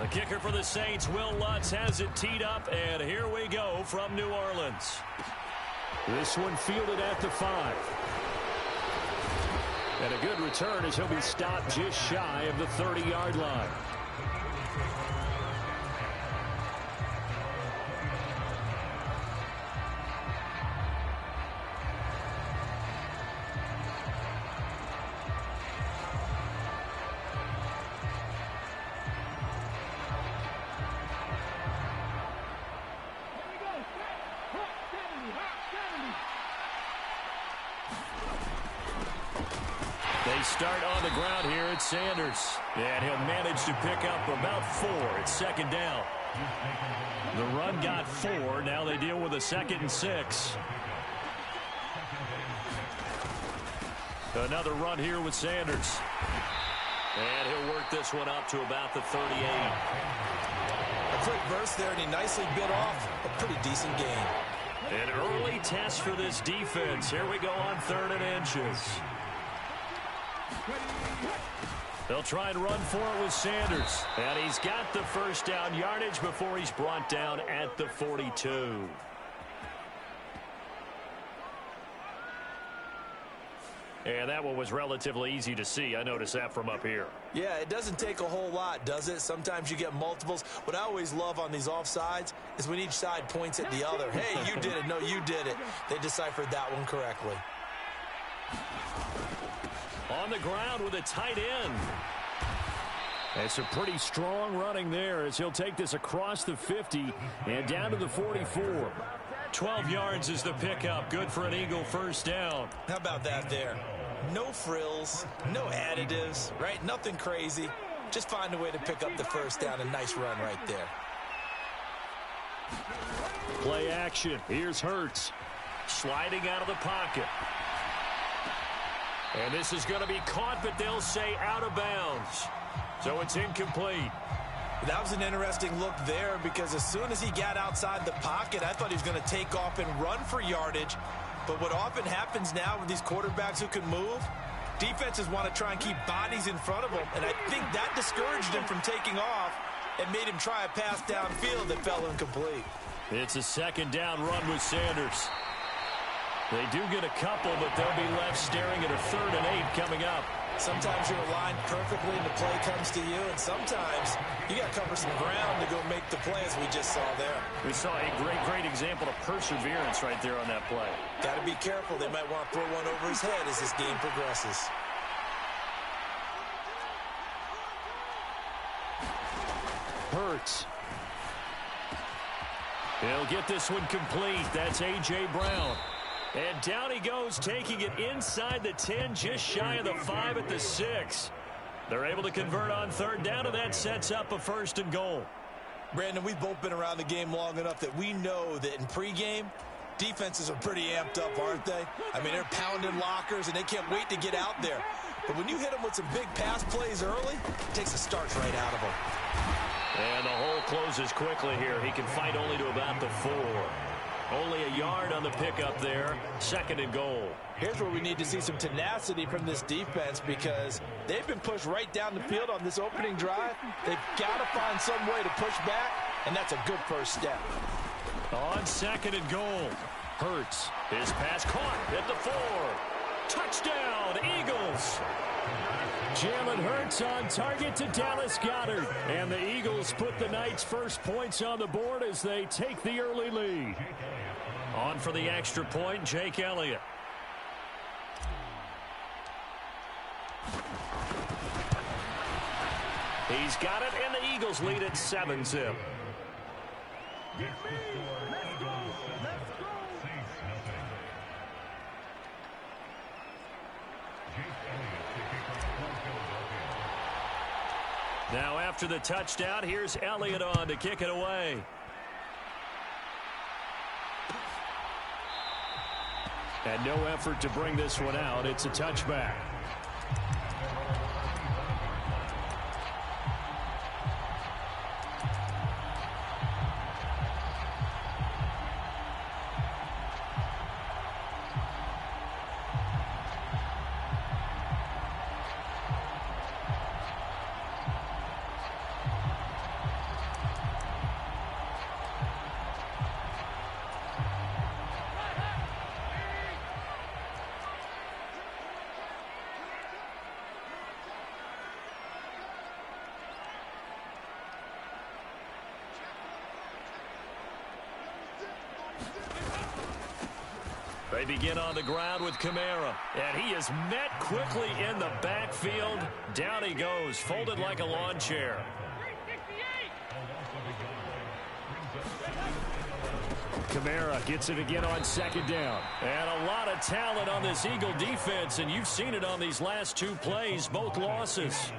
The kicker for the Saints, Will Lutz, has it teed up, and here we go from New Orleans. This one fielded at the 5. And a good return as he'll be stopped just shy of the 30-yard line. They start on the ground here at Sanders. And he'll manage to pick up about 4. It's second down. The run got 4. Now they deal with a 2nd and 6. Another run here with Sanders. And he'll work this one up to about the 38. A quick burst there, and he nicely bit off a pretty decent gain. An early test for this defense. Here we go on 3rd and inches. They'll try and run for it with Sanders. And he's got the first down yardage before he's brought down at the 42. And that one was relatively easy to see. I noticed that from up here. Yeah, it doesn't take a whole lot, does it? Sometimes you get multiples. What I always love on these offsides is when each side points at the other. Hey, you did it. No, you did it. They deciphered that one correctly. On the ground with a tight end. It's a pretty strong running there as he'll take this across the 50 and down to the 44. 12 yards is the pickup. Good for an Eagle first down. How about that there? No frills, no additives, right? Nothing crazy. Just find a way to pick up the first down. A nice run right there. Play action. Here's Hurts. Sliding out of the pocket. And this is going to be caught, but they'll say out of bounds. So it's incomplete. That was an interesting look there because as soon as he got outside the pocket, I thought he was going to take off and run for yardage. But what often happens now with these quarterbacks who can move, defenses want to try and keep bodies in front of them. And I think that discouraged him from taking off and made him try a pass downfield that fell incomplete. It's a 2nd down run with Sanders. They do get a couple, but they'll be left staring at a 3rd and 8 coming up. Sometimes you're aligned perfectly and the play comes to you, and sometimes you got to cover some ground to go make the play, as we just saw there. We saw a great example of perseverance right there on that play. Got to be careful. They might want to throw one over his head as this game progresses. Hurts. He'll get this one complete. That's A.J. Brown. And down he goes, taking it inside the 10, just shy of the 5 at the 6. They're able to convert on 3rd down, and that sets up a 1st and goal. Brandon, we've both been around the game long enough that we know that in pregame, defenses are pretty amped up, aren't they? I mean, they're pounding lockers, and they can't wait to get out there. But when you hit them with some big pass plays early, it takes the starch right out of them. And the hole closes quickly here. He can fight only to about the 4. Only a yard on the pickup there. 2nd and goal. Here's where we need to see some tenacity from this defense because they've been pushed right down the field on this opening drive. They've got to find some way to push back, and that's a good first step. On 2nd and goal. Hurts. His pass caught at the 4. Touchdown, Eagles. Jalen Hurts on target to Dallas Goedert. And the Eagles put the Knights' first points on the board as they take the early lead. On for the extra point, Jake Elliott. He's got it, and the Eagles lead at 7-zip. Now after the touchdown, here's Elliott on to kick it away. And no effort to bring this one out. It's a touchback. They begin on the ground with Kamara, and he is met quickly in the backfield. Down he goes, folded like a lawn chair. Kamara gets it again on second down. And a lot of talent on this Eagle defense, and you've seen it on these last two plays, both losses.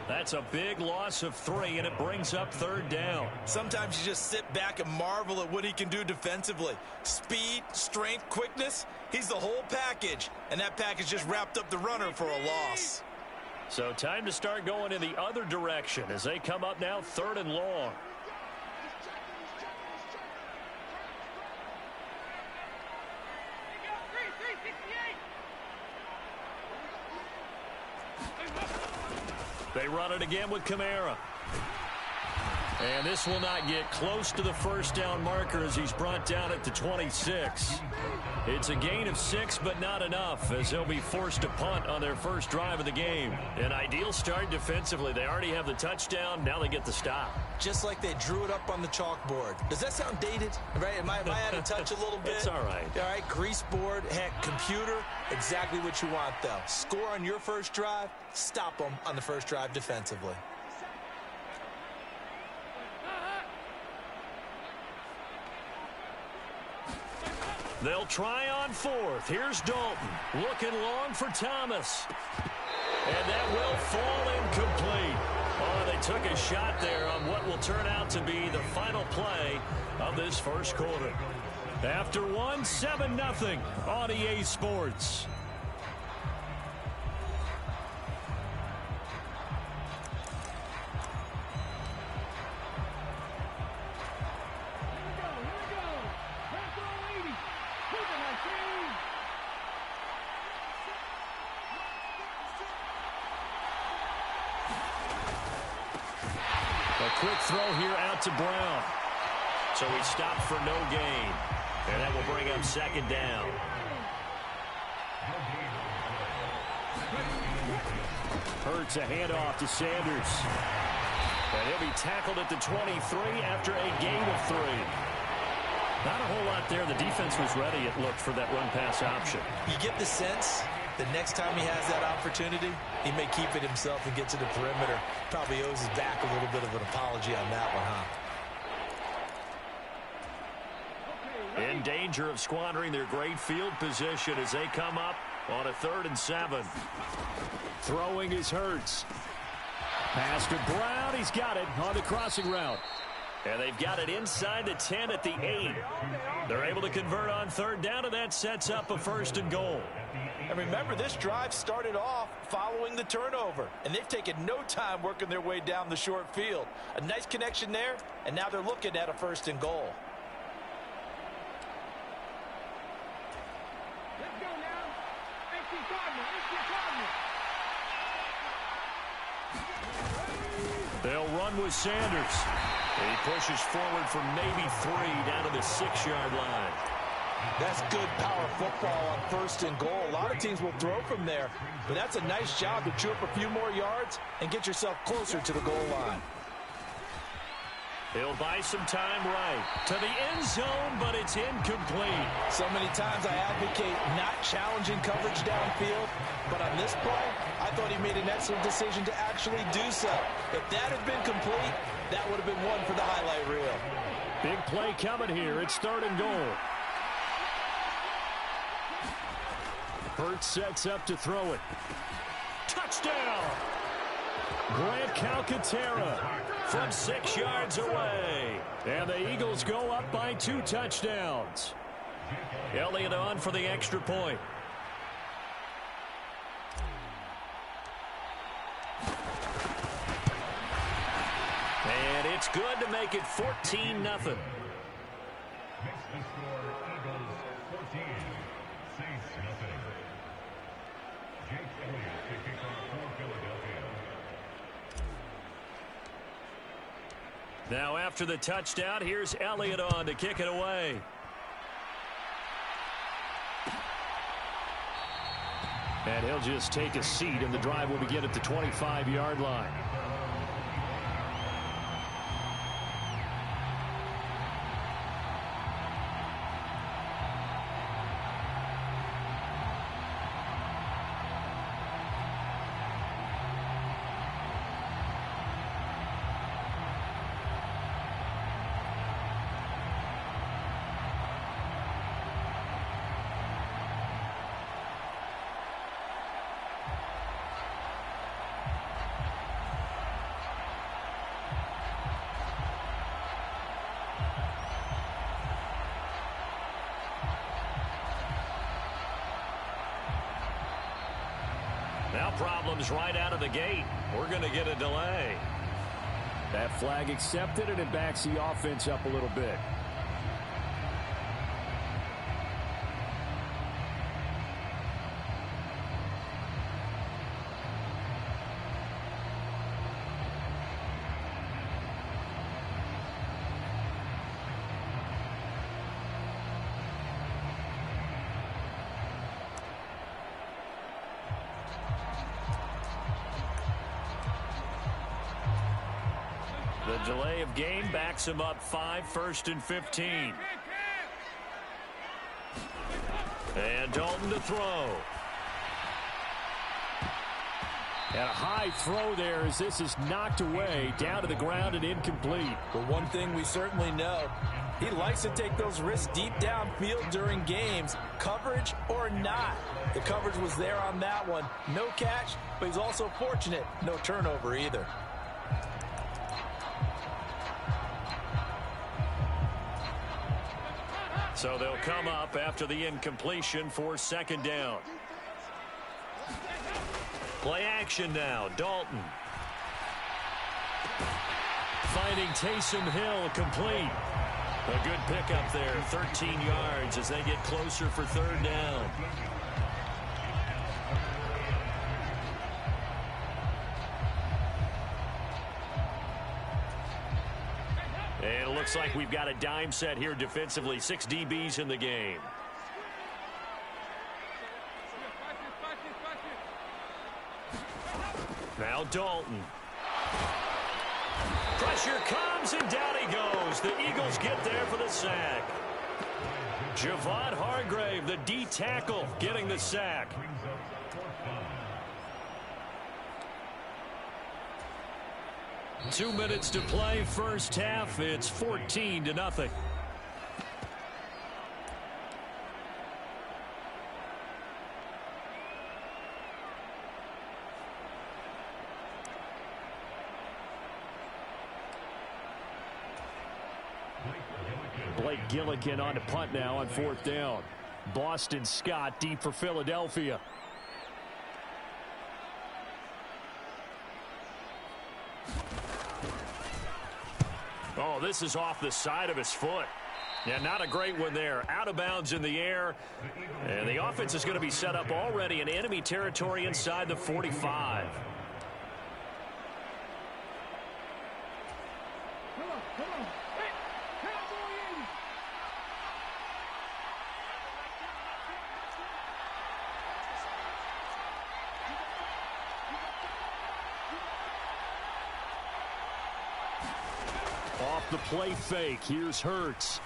That's a big loss of 3, and it brings up third down. Sometimes you just sit back and marvel at what he can do defensively. Speed, strength, quickness, he's the whole package. And that package just wrapped up the runner for a loss. So time to start going in the other direction as they come up now third and long. They run it again with Kamara. And this will not get close to the first down marker as he's brought down at the 26. It's a gain of 6, but not enough as they'll be forced to punt on their first drive of the game. An ideal start defensively. They already have the touchdown. Now they get the stop. Just like they drew it up on the chalkboard. Does that sound dated? Right? Am I out of touch a little bit? It's all right. All right, grease board, heck, computer, exactly what you want, though. Score on your first drive, stop them on the first drive defensively. They'll try on fourth. Here's Dalton. Looking long for Thomas. And that will fall incomplete. Oh, they took a shot there on what will turn out to be the final play of this first quarter. After one, 7-0 on EA Sports. Quick throw here out to Brown. So he stopped for no gain. And that will bring up second down. Hurts a handoff to Sanders. And he'll be tackled at the 23 after a gain of 3. Not a whole lot there. The defense was ready, it looked, for that run-pass option. You get the sense the next time he has that opportunity, he may keep it himself and get to the perimeter. Probably owes his back a little bit of an apology on that one, huh? In danger of squandering their great field position as they come up on a 3rd and 7. Throwing is Hurts. Pass to Brown. He's got it on the crossing route. And they've got it inside the 10 at the 8. They're able to convert on third down, and that sets up a 1st and goal. And remember, this drive started off following the turnover, and they've taken no time working their way down the short field. A nice connection there, and now they're looking at a 1st and goal. Let's go now. Empty Cardinal. They'll run with Sanders. He pushes forward for maybe 3 down to the 6-yard line. That's good power football on 1st and goal. A lot of teams will throw from there, but that's a nice job to chew up a few more yards and get yourself closer to the goal line. He'll buy some time right to the end zone, but it's incomplete. So many times I advocate not challenging coverage downfield, but on this play, I thought he made an excellent decision to actually do so. If that had been complete, that would have been one for the highlight reel. Big play coming here. It's 3rd and goal. Hurts sets up to throw it. Touchdown! Grant Calcaterra from 6 yards away. And the Eagles go up by 2 touchdowns. Elliott on for the extra point. And it's good to make it 14-0. Now after the touchdown, here's Elliott on to kick it away. And he'll just take a seat, and the drive will begin at the 25-yard line. Now problems right out of the gate. We're going to get a delay. That flag accepted, and it backs the offense up a little bit. The delay of game backs him up 5, 1st and 15. And Dalton to throw. And a high throw there as this is knocked away, down to the ground and incomplete. But one thing we certainly know, he likes to take those risks deep downfield during games, coverage or not. The coverage was there on that one. No catch, but he's also fortunate. No turnover either. So they'll come up after the incompletion for 2nd down. Play action now. Dalton. Finding Taysom Hill complete. A good pickup there. 13 yards as they get closer for 3rd down. And it looks like we've got a dime set here defensively. 6 DBs in the game. Now Dalton. Pressure comes, and down he goes. The Eagles get there for the sack. Javon Hargrave, the D tackle, getting the sack. Two minutes to play, first half. It's 14-0. Blake Gillikin on to punt now on 4th down. Boston Scott deep for Philadelphia. Oh, this is off the side of his foot. Yeah, not a great one there. Out of bounds in the air. And the offense is going to be set up already in enemy territory inside the 45. Off the play fake, here's Hurts.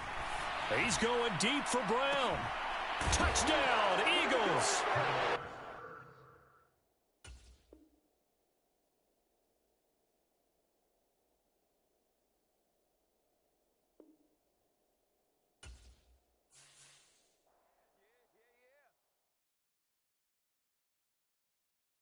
He's going deep for Brown. Touchdown, Eagles.